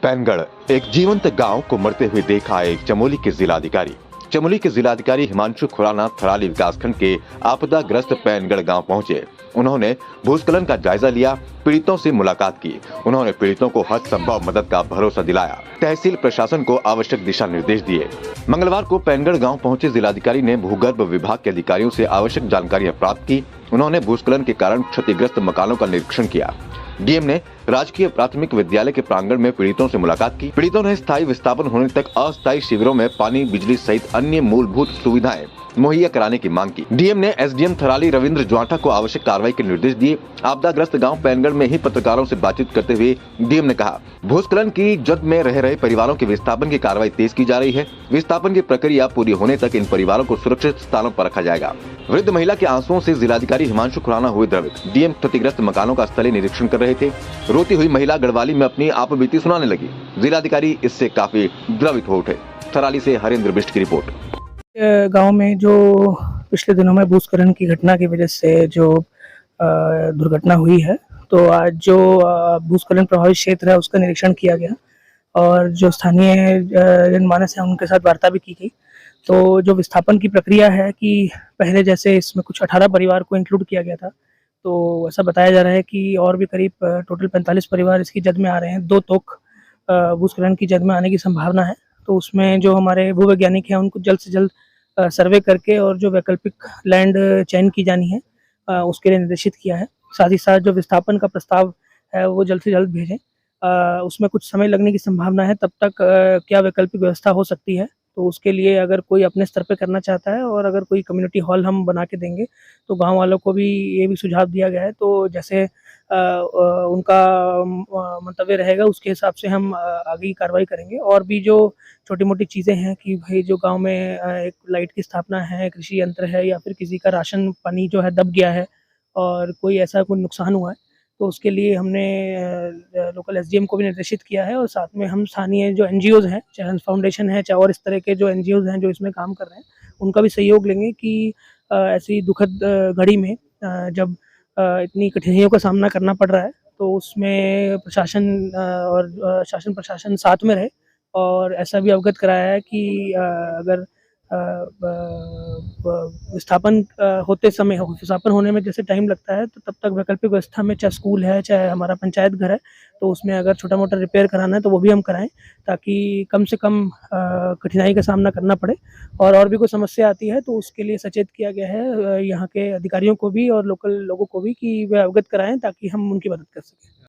पैनगढ़, एक जीवंत गांव को मरते हुए देखा एक चमोली के जिलाधिकारी। चमोली के जिलाधिकारी हिमांशु खुराना थराली विकासखंड के आपदाग्रस्त पैनगढ़ गांव पहुंचे। उन्होंने भूस्खलन का जायजा लिया, पीड़ितों से मुलाकात की। उन्होंने पीड़ितों को हर संभव मदद का भरोसा दिलाया। तहसील प्रशासन को आवश्यक दिशा निर्देश दिए। मंगलवार को पैनगढ़ गांव पहुंचे जिलाधिकारी ने भूगर्भ विभाग के अधिकारियों से आवश्यक जानकारियां प्राप्त की। उन्होंने भूस्खलन के कारण क्षतिग्रस्त मकानों का निरीक्षण किया। डीएम ने राजकीय प्राथमिक विद्यालय के प्रांगण में पीड़ितों से मुलाकात की। पीड़ितों ने स्थायी विस्थापन होने तक अस्थायी शिविरों में पानी, बिजली सहित अन्य मूलभूत सुविधाएं मुहैया कराने की मांग की। डीएम ने एसडीएम थराली रविंद्र ज्वाटा को आवश्यक कार्रवाई के निर्देश दिए। आपदाग्रस्त गांव पैनगढ़ में ही पत्रकारों से बातचीत करते हुए डीएम ने कहा, भूस्खलन की जद में रह रहे परिवारों के विस्थापन की कार्रवाई तेज की जा रही है। विस्थापन की प्रक्रिया पूरी होने तक इन परिवारों को सुरक्षित स्थानों पर रखा जाएगा। वृद्ध महिला के आंसुओं से जिलाधिकारी हिमांशु खुराना हुए द्रवित। डीएम क्षतिग्रस्त मकानों का स्थलीय निरीक्षण कर रहे थे। रोती हुई महिला गढ़वाली में अपनी आपबीती सुनाने लगी। जिलाधिकारी इससे काफी द्रवित हो उठे। थराली से हरेंद्र बिष्ट की रिपोर्ट। गांव में जो पिछले दिनों में भूस्खलन की घटना की वजह से जो दुर्घटना हुई है, तो आज जो भूस्खलन प्रभावित क्षेत्र है उसका निरीक्षण किया गया और जो स्थानीय जनमानस है उनके साथ वार्ता भी की गई। तो जो विस्थापन की प्रक्रिया है कि पहले जैसे इसमें कुछ 18 परिवार को इंक्लूड किया गया था, तो ऐसा बताया जा रहा है कि और भी करीब टोटल 45 परिवार इसकी जद में आ रहे हैं। 2 तोक भूस्खलन की जद में आने की संभावना है। तो उसमें जो हमारे भूवैज्ञानिक हैं उनको जल्द से जल्द सर्वे करके और जो वैकल्पिक लैंड चयन की जानी है उसके लिए निर्देशित किया है। साथ ही साथ जो विस्थापन का प्रस्ताव है वो जल्द से जल्द भेजें। उसमें कुछ समय लगने की संभावना है, तब तक क्या वैकल्पिक व्यवस्था हो सकती है, तो उसके लिए अगर कोई अपने स्तर पे करना चाहता है और अगर कोई कम्युनिटी हॉल हम बना के देंगे तो गांव वालों को भी ये भी सुझाव दिया गया है। तो जैसे उनका मंतव्य रहेगा उसके हिसाब से हम आगे की कार्रवाई करेंगे। और भी जो छोटी मोटी चीज़ें हैं कि भाई जो गांव में एक लाइट की स्थापना है, कृषि यंत्र है या फिर किसी का राशन पानी जो है दब गया है और कोई ऐसा कोई नुकसान हुआ है, तो उसके लिए हमने लोकल एसडीएम को भी निर्देशित किया है। और साथ में हम स्थानीय जो एनजीओज़ हैं, चाहे हंस फाउंडेशन है चाहे और इस तरह के जो एनजीओज़ हैं जो इसमें काम कर रहे हैं, उनका भी सहयोग लेंगे कि ऐसी दुखद घड़ी में जब इतनी कठिनाइयों का सामना करना पड़ रहा है तो उसमें प्रशासन और शासन प्रशासन साथ में रहे। और ऐसा भी अवगत कराया है कि अगर विस्थापन विस्थापन होने में जैसे टाइम लगता है, तो तब तक वैकल्पिक व्यवस्था में चाहे स्कूल है चाहे हमारा पंचायत घर है, तो उसमें अगर छोटा मोटा रिपेयर कराना है तो वो भी हम कराएं, ताकि कम से कम कठिनाई का सामना करना पड़े। और भी कोई समस्या आती है तो उसके लिए सचेत किया गया है यहाँ के अधिकारियों को भी और लोकल लोगों को भी कि वे अवगत कराएं ताकि हम उनकी मदद कर सकें।